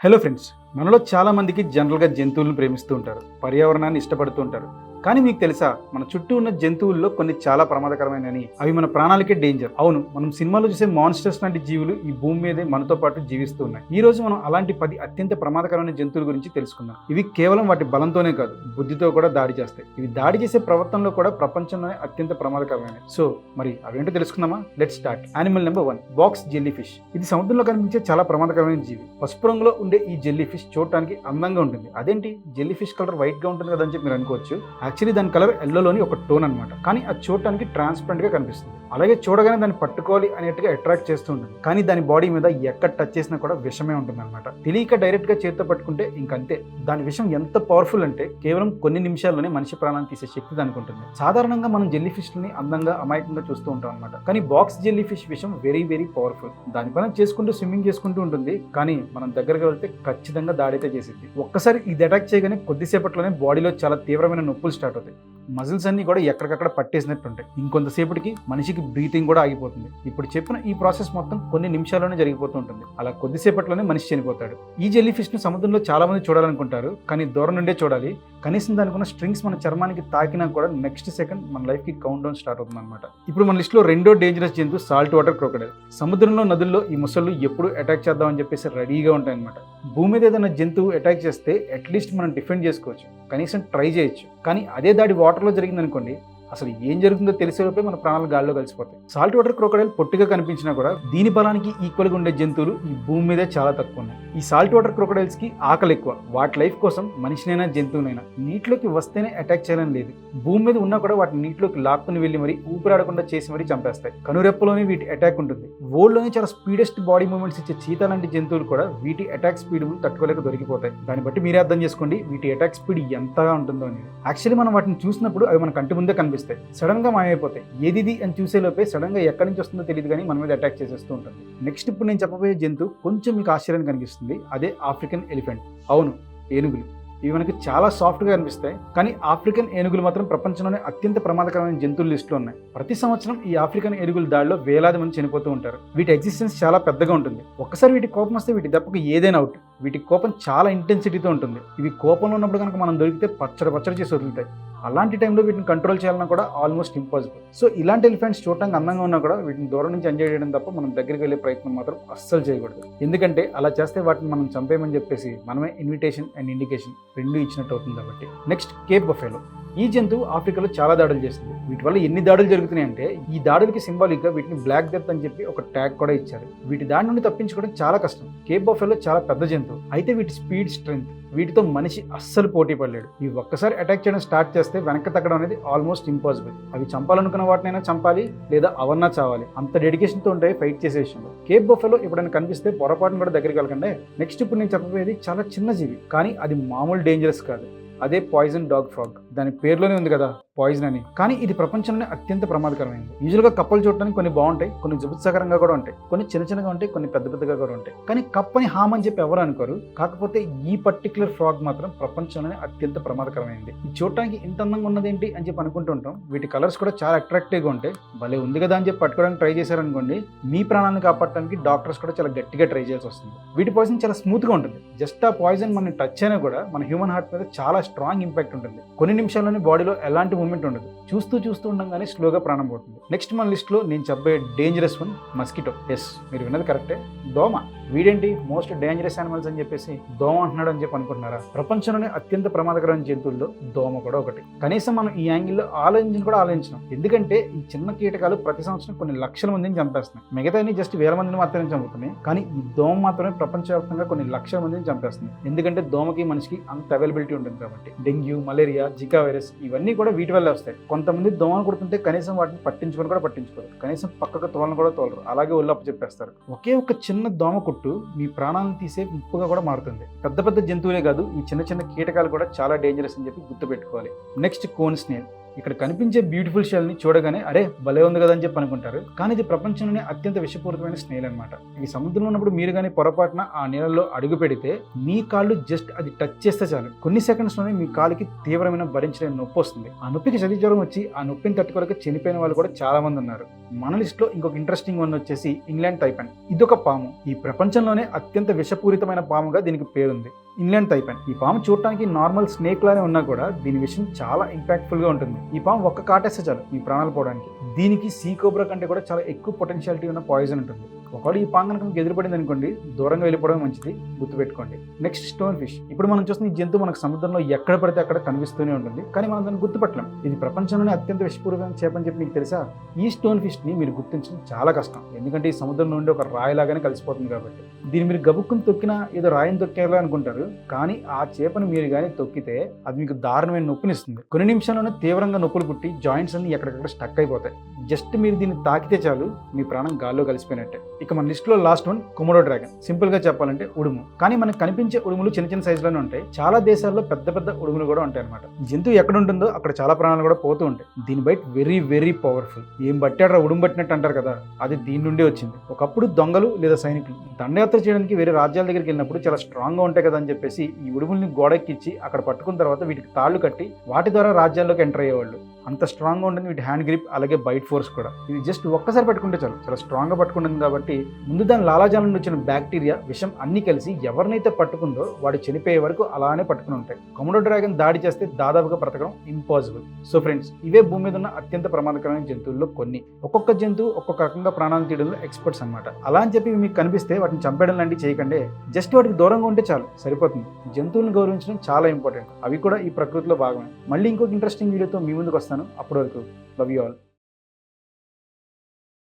Hello friends, మనలో చాలా మందికి జనరల్గా జంతువులను ప్రేమిస్తూ ఉంటారు, పర్యావరణాన్ని ఇష్టపడుతూ ఉంటారు. కానీ మీకు తెలుసా, మన చుట్టూ ఉన్న జంతువుల్లో కొన్ని చాలా ప్రమాదకరమైనవి. అవి మన ప్రాణాలకే డేంజర్. అవును, మనం సినిమాలో చూసే మాన్స్టర్స్ లాంటి జీవులు ఈ భూమి మీదే మనతో పాటు జీవిస్తూ ఉన్నాయి. ఈ రోజు మనం అలాంటి 10 అత్యంత ప్రమాదకరమైన జంతువుల గురించి తెలుసుకుందాం. ఇవి కేవలం వాటి బలంతోనే కాదు, బుద్ధితో కూడా దాడి చేస్తాయి. ఇవి దాడి చేసే ప్రవర్తనలో కూడా ప్రపంచంలోనే అత్యంత ప్రమాదకరమైనవి. సో మరి అవేంటో తెలుసుకుందామా? Let's start. Animal number 1, box jelly fish. ఇది సముద్రంలో కనిపించే చాలా ప్రమాదకరమైన జీవి. పసుపు రంగులో ఉండే ఈ జెల్లీ ఫిష్ చూడటానికి అందంగా ఉంటుంది. అదేంటి, జెల్లీ ఫిష్ కలర్ వైట్ గా ఉంటుంది కదా అని చెప్పి మీరు అనుకోవచ్చు. యాక్చువల్లీ దాని కలర్ ఎల్లోలోని ఒక టోన్ అనమాట. కానీ అది చూడటానికి ట్రాన్స్పరెంట్ గా కనిపిస్తుంది. అలాగే చూడగానే దాన్ని పట్టుకోవాలి అనేట్టుగా అట్రాక్ట్ చేస్తూ ఉంటుంది. కానీ దాని బాడీ మీద ఎక్కడ టచ్ చేసినా కూడా విషమే ఉంటుంది అనమాట. తెలియక డైరెక్ట్ గా చేతితో పట్టుకుంటే ఇంకంతే. దాని విషం ఎంత పవర్ఫుల్ అంటే కేవలం కొన్ని నిమిషాల్లోనే మనిషి ప్రాణాన్ని తీసే శక్తి దానికి ఉంటుంది. సాధారణంగా మనం జెల్లీ ఫిష్ ని అందంగా అమాయకంగా చూస్తూ ఉంటాం అనమాట. కానీ బాక్స్ జెల్లీ ఫిష్ విషం వెరీ వెరీ పవర్ఫుల్. దాని పైన చేసుకుంటూ స్విమ్మింగ్ చేసుకుంటూ ఉంటుంది. కానీ మనం దగ్గరగా వెళ్తే ఖచ్చితంగా దాడైతే చేసింది. ఒక్కసారి ఇది అటాక్ చేయగానే కొద్దిసేపట్లోనే బాడీలో చాలా తీవ్రమైన నొప్పులు స్టార్ట్ అవుతాయి. మజిల్స్ అన్ని కూడా ఎక్కడికక్కడ పట్టేసినట్టు ఉంటాయి. ఇంకొంతసేపటికి మనిషికి బ్రీతింగ్ కూడా ఆగిపోతుంది. ఇప్పుడు చెప్పిన ఈ ప్రాసెస్ మొత్తం కొన్ని నిమిషాల్లోనే జరిగిపోతూ ఉంటుంది. అలా కొద్దిసేపట్లోనే మనిషి చనిపోతాడు. ఈ జెల్లీ ఫిష్ ను సముద్రంలో చాలా మంది చూడాలనుకుంటారు, కానీ దూరం నుండే చూడాలి. కనీసం దానికున్న స్ట్రింగ్స్ మన చర్మానికి తాకినా కూడా నెక్స్ట్ సెకండ్ మన లైఫ్ కి కౌంట్ డౌన్ స్టార్ట్ అవుతుంది అనమాట. ఇప్పుడు మన లిస్ట్ లో రెండో డేంజరస్ జంతువు సాల్ట్ వాటర్ క్రొకడైల్. సముద్రంలో, నదుల్లో ఈ ముసళ్ళు ఎప్పుడు అటాక్ చేద్దామని చెప్పేసి రెడీగా ఉంటాయి అనమాట. భూమి మీద ఏదైనా జంతువు అటాక్ చేస్తే అట్లీస్ట్ మనం డిఫెండ్ చేసుకోవచ్చు, కనీసం ట్రై చేయొచ్చు. కానీ అదే దాడి వాటర్లో జరిగిందనుకోండి, అసలు ఏం జరుగుతుందో తెలిసేలోపే మన ప్రాణాలు గాల్లో కలిసిపోతాయి. సాల్ట్ వాటర్ క్రొకడైల్ పొట్టిగా కనిపించినా కూడా దీని బలానికి ఈక్వల్గా ఉండే జంతువులు ఈ భూమి మీదే చాలా తక్కువ ఉన్నాయి. ఈ సాల్ట్ వాటర్ క్రొకడైల్స్ కి ఆకలి ఎక్కువ. వాటి లైఫ్ కోసం మనిషినైనా జంతువునైనా నీటిలోకి వస్తేనే అటాక్ చేయాలని లేదు. భూమి మీద ఉన్నా కూడా వాటిని నీటిలోకి లాక్కుని వెళ్ళి మరీ ఊపిరాడకుండా చేసి మరీ చంపేస్తాయి. కనురెప్పలోనే వీటి అటాక్ ఉంటుంది. వరల్డ్లోనే చాలా స్పీడెస్ట్ బాడీ మూవ్మెంట్స్ ఇచ్చే చీతా లాంటి జంతువులు కూడా వీటి అటాక్ స్పీడ్ తట్టుకోలేక దొరికిపోతాయి. దాన్ని బట్టి మీరే అర్థం చేసుకోండి వీటి అటాక్ స్పీడ్ ఎంతగా ఉంటుందో అనేది. యాక్చువల్లీ మనం వాటిని చూసినప్పుడు అవి మన కంటి ముందే కనిపిస్తాయి, సడన్ గా మాయమైపోతాయి. ఏది అని చూసేలోపే సడన్ గా ఎక్కడి నుంచి వస్తుందో తెలియదు కానీ మన మీద అటాక్ చేసేస్తూ ఉంటుంది. నెక్స్ట్ ఇప్పుడు నేను చెప్పబోయే జంతువు కొంచెం మీకు ఆశ్చర్యాన్ని కనిపిస్తుంది. అదే ఆఫ్రికన్ ఎలిఫెంట్. అవును, ఏనుగులు. ఇవి మనకి చాలా సాఫ్ట్గా అనిపిస్తాయి, కానీ ఆఫ్రికన్ ఏనుగులు మాత్రం ప్రపంచంలోనే అత్యంత ప్రమాదకరమైన జంతువుల లిస్టులో ఉన్నాయి. ప్రతి సంవత్సరం ఈ ఆఫ్రికన్ ఏనుగుల దాడిలో వేలాది మంది చనిపోతూ ఉంటారు. వీటి ఎగ్జిస్టెన్స్ చాలా పెద్దగా ఉంటుంది. ఒక్కసారి వీటి కోపం వస్తే వీటి దెబ్బకు ఏదైనా అవుట్. వీటి కోపం చాలా ఇంటెన్సిటీతో ఉంటుంది. ఇవి కోపంలో ఉన్నప్పుడు కనుక మనం దొరికితే పచ్చడి చేసి వదులుతాయి. అలాంటి టైంలో వీటిని కంట్రోల్ చేయాలన్నా కూడా ఆల్మోస్ట్ ఇంపాసిబుల్. సో ఇలాంటి ఎలిఫెంట్స్ చూడటానికి అందంగా ఉన్నా కూడా వీటిని దూరం నుంచి ఎంజాయ్ చేయడం తప్ప మనం దగ్గరికి వెళ్ళే ప్రయత్నం మాత్రం అస్సలు చేయకూడదు. ఎందుకంటే అలా చేస్తే వాటిని మనం చంపేయమని చెప్పేసి మనమే ఇన్విటేషన్ అండ్ ఇండికేషన్ రెండు ఇచ్చినట్టు అవుతుంది కాబట్టి. Next, Cape buffalo. ఈ జంతువు ఆఫ్రికాలో చాలా దాడులు చేస్తుంది. వీటి వల్ల ఎన్ని దాడులు జరుగుతున్నాయి అంటే ఈ దాడులకి సింబాలిక్ గా వీటిని బ్లాక్ డెత్ అని చెప్పి ఒక ట్యాగ్ కూడా ఇచ్చారు. వీటి దాడి నుండి తప్పించుకోవడం చాలా కష్టం. కేప్ బఫెలో చాలా పెద్ద జంతువు, అయితే వీటి స్పీడ్, స్ట్రెంగ్త్ వీటితో మనిషి అస్సలు పోటీ పడలేడు. ఇవి ఒక్కసారి అటాక్ చేయడం స్టార్ట్ చేస్తే వెనక్కి తగ్గడం అనేది ఆల్మోస్ట్ ఇంపాసిబుల్. అవి చంపాలనుకున్న వాటినైనా చంపాలి, లేదా అవన్నా చావాలి. అంత డెడికేషన్తో ఉంటాయి ఫైట్ చేసే విషయంలో. కేప్ బఫెలో ఎప్పుడైనా కనిపిస్తే పొరపాటును కూడా దగ్గరికి వెళ్ళకండి. నెక్స్ట్ ఇప్పుడు నేను చెప్పబోయేది చాలా చిన్న జీవి, కానీ అది మామూలు డేంజరస్ కాదు. అదే పాయిజన్ డాగ్ ఫ్రాగ్. దాని పేరులోనే ఉంది కదా పాయిజన్ అని. కానీ ఇది ప్రపంచంలోనే అత్యంత ప్రమాదకరమైనది. యూజువల్గా కప్పలు చూడడానికి కొన్ని బాగుంటాయి, కొన్ని జుబుత్సాకరంగా కూడా ఉంటాయి, కొన్ని చిన్నగా ఉంటాయి, కొన్ని పెద్దగా కూడా ఉంటాయి. కానీ కప్పని హామ్ అని చెప్పి ఎవరు అనుకోరు. కాకపోతే ఈ పర్టికులర్ ఫ్రాగ్ మాత్రం ప్రపంచంలోనే అత్యంత ప్రమాదకరమైనది. ఇది చూడటానికి ఇంత అందంగా ఉన్నదేంటి అని చెప్పి అనుకుంటుంటాం. వీటి కలర్స్ కూడా చాలా అట్రాక్టివ్గా ఉంటాయి. భలే ఉంది కదా అని చెప్పి పట్టుకోవడానికి ట్రై చేశారనుకోండి, మీ ప్రాణాలను కాపాడటానికి డాక్టర్స్ కూడా చాలా గట్టిగా ట్రై చేయాల్సి వస్తుంది. వీటి పాయిజన్ చాలా స్మూత్గా ఉంటుంది. జస్ట్ ఆ పాయిజన్ మన టచ్ అయినా కూడా మన హ్యూమన్ హార్ట్ మీద చాలా స్ట్రాంగ్ ఇంపాక్ట్ ఉంటుంది. కొన్ని నిమిషాల్లోనే బాడీలో ఎలాంటి మూవ్మెంట్ ఉండదు. చూస్తూ ఉండగానే స్లోగా ప్రాణం పోతుంది. నెక్స్ట్ మన లిస్ట్ లో నేను చెప్పే డేంజరస్ వన్, మస్కిటో. ఎస్, మీరు విన్నది కరెక్టే, దోమ. వీడేంటి మోస్ట్ డేంజరస్ యానిమల్స్ అని చెప్పేసి దోమ అంటున్నాడు అని చెప్పి అనుకుంటున్నారా? ప్రపంచంలోనే అత్యంత ప్రమాదకరమైన జంతువుల్లో దోమ కూడా ఒకటి. కనీసం మనం ఈ యాంగిల్లో ఆలోచించడం. ఎందుకంటే ఈ చిన్న కీటకాలు ప్రతి సంవత్సరం కొన్ని లక్షల మందిని చంపేస్తున్నాయి. మిగతా జస్ట్ వేల మందిని మాత్రమే చంపుతున్నాయి. కానీ ఈ దోమ మాత్రమే ప్రపంచవ్యాప్తంగా కొన్ని లక్షల మందిని చంపేస్తుంది. ఎందుకంటే దోమకి మనిషికి అంత అవైలబిలిటీ ఉంటుంది కాబట్టి. డెంగ్యూ, మలేరియా, జికా వైరస్ ఇవన్నీ కూడా వీటి వల్ల వస్తాయి. కొంతమంది దోమలు కుడుతుంటే కనీసం వాటిని పట్టించుకోరు, కనీసం పక్కకు తోలను కూడా తోలరు, అలాగే ఒళ్ళప్పు చెప్పేస్తారు. ఒకే ఒక చిన్న దోమ కుట్టు మీ ప్రాణాలను తీసే ముప్పుగా కూడా మారుతుంది. పెద్ద జంతువులే కాదు, ఈ చిన్న కీటకాలు కూడా చాలా డేంజరస్ అని చెప్పి గుర్తుపెట్టుకోవాలి. Next, cone snail. ఇక్కడ కనిపించే బ్యూటిఫుల్ షెల్ ని చూడగానే అరే భలే ఉంది కదా అని చెప్పి అనుకుంటారు, కానీ ఇది ప్రపంచంలోనే అత్యంత విషపూరితమైన స్నేల్ అనమాట. ఈ సముద్రంలో ఉన్నప్పుడు మీరు కానీ పొరపాటున ఆ నీళ్ళలో అడుగు పెడితే మీ కాళ్ళు జస్ట్ అది టచ్ చేస్తే చాలు, కొన్ని సెకండ్స్ లోనే మీ కాలుకి తీవ్రమైన భరించలేని నొప్పి వస్తుంది. ఆ నొప్పికి చలి జ్వరం వచ్చి ఆ నొప్పిని తట్టుకోలేక చనిపోయిన వాళ్ళు కూడా చాలా మంది ఉన్నారు. మన లిస్ట్ లో ఇంకొక ఇంట్రెస్టింగ్ వన్ వచ్చేసి ఇంగ్లాండ్ తైపాన్. ఇదొక పాము. ఈ ప్రపంచంలోనే అత్యంత విషపూరితమైన పాముగా దీనికి పేరుంది, ఇంగ్లాండ్ తైపాన్. ఈ పాము చూడటానికి నార్మల్ స్నేక్ లానే ఉన్నా కూడా దీని విషయం చాలా ఇంపాక్ట్ఫుల్ గా ఉంటుంది. ఈ పాము ఒక్క కాటేస్తే చాలు మీ ప్రాణాలు పోవడానికి. దీనికి సీ కోబ్రా కంటే కూడా చాలా ఎక్కువ పొటెన్షియాలిటీ ఉన్న పాయిజన్ ఉంటుంది. ఒకవేళ ఈ పాము కనుక మీకు ఎదురుపడింది అనుకోండి, దూరంగా వెళ్ళిపోవడం మంచిది, గుర్తుపెట్టుకోండి. Next stone fish. ఇప్పుడు మనం చూస్తున్న ఈ జంతువు మనకు సముద్రంలో ఎక్కడ పడితే అక్కడ కనిపిస్తూనే ఉంటుంది, కానీ మనం దాన్ని గుర్తుపట్టలేం. ఇది ప్రపంచంలోనే అత్యంత విషపూరితమైన చేప అని చెప్పి మీకు తెలుసా? ఈ స్టోన్ ఫిష్ ని మీరు గుర్తించడం చాలా కష్టం, ఎందుకంటే ఈ సముద్రం నుండి ఒక రాయిలాగానే కలిసిపోతుంది కాబట్టి. దీన్ని మీరు గబుక్కుని తొక్కినా ఏదో రాయిని తొక్కేలా అనుకుంటారు, కానీ ఆ చేపను మీరు కానీ తొక్కితే అది మీకు దారుణమైన నొప్పినిస్తుంది. కొన్ని నిమిషాల్లోనే తీవ్రంగా నొప్పులు పుట్టి జాయింట్స్ అన్ని ఎక్కడెక్కడ స్టక్ అయిపోతాయి. జస్ట్ మీరు దీన్ని తాకితే చాలు మీ ప్రాణం గాల్లో కలిసిపోయినట్టే. ఇక మన లిస్ట్ లో last one Komodo dragon. Simple గా చెప్పాలంటే ఉడుము. కానీ మనకు కనిపించే ఉడుములు చిన్న చిన్న సైజులోనే ఉంటాయి. చాలా దేశాల్లో పెద్ద పెద్ద ఉడుములు కూడా ఉంటాయి అనమాట. జంతువు ఎక్కడ ఉంటుందో అక్కడ చాలా ప్రాణాలు కూడా పోతూ ఉంటాయి. దీని బైట్ వెరీ వెరీ పవర్ఫుల్. ఏం బట్టాడ్రా ఉడుము పట్టినట్టు అంటారు కదా, అది దీని నుండి వచ్చింది. ఒకప్పుడు దొంగలు లేదా సైనికులు దండయాత్ర చేయడానికి వేరే రాజ్యాల దగ్గరికి వెళ్ళినప్పుడు చాలా స్ట్రాంగ్ గా ఉంటాయి కదా అని చెప్పేసి ఈ ఉడుముల్ని గోడెక్కిచ్చి అక్కడ పట్టుకున్న తర్వాత వీటికి తాళ్లు కట్టి వాటి ద్వారా రాజ్యాల్లోకి ఎంటర్ అయ్యేవాళ్ళు. అంత స్ట్రాంగ్ గా ఉంటుంది వీటి హ్యాండ్ గ్రిప్, అలాగే బైట్ ఫోర్స్ కూడా. ఇది జస్ట్ ఒక్కసారి పట్టుకుంటే చాలు, చాలా స్ట్రాంగ్ గా పట్టుకుంటుంది కాబట్టి ముందు దాని లాలాజాలం నుండి వచ్చిన బ్యాక్టీరియా, విషం అన్ని కలిసి ఎవరినైతే పట్టుకుందో వాడు చనిపోయే వరకు అలానే పట్టుకుని ఉంటాయి. కొమోడో డ్రాగన్ దాడి చేస్తే దాదాపుగా బ్రతకడం ఇంపాసిబుల్. సో ఫ్రెండ్స్, ఇవే భూమి మీద ఉన్న అత్యంత ప్రమాదకరమైన జంతువుల్లో కొన్ని. ఒక్కొక్క జంతువు ఒక్కొక్క రకంగా ప్రాణాలు తీయడంలో ఎక్స్పర్ట్స్ అనమాట. అలా అని చెప్పి మీకు కనిపిస్తే వాటిని చంపేయడం లాంటివి చేయకండి, జస్ట్ వాటికి దూరంగా ఉంటే చాలు, సరిపోతుంది. జంతువులను గౌరవించడం చాలా ఇంపార్టెంట్, అవి కూడా ఈ ప్రకృతిలో భాగమే. మళ్ళీ ఇంకొక ఇంట్రెస్టింగ్ వీడియోతో మీ ముందుకు వస్తాను. అప్పటి వరకు లవ్ యూ ఆల్.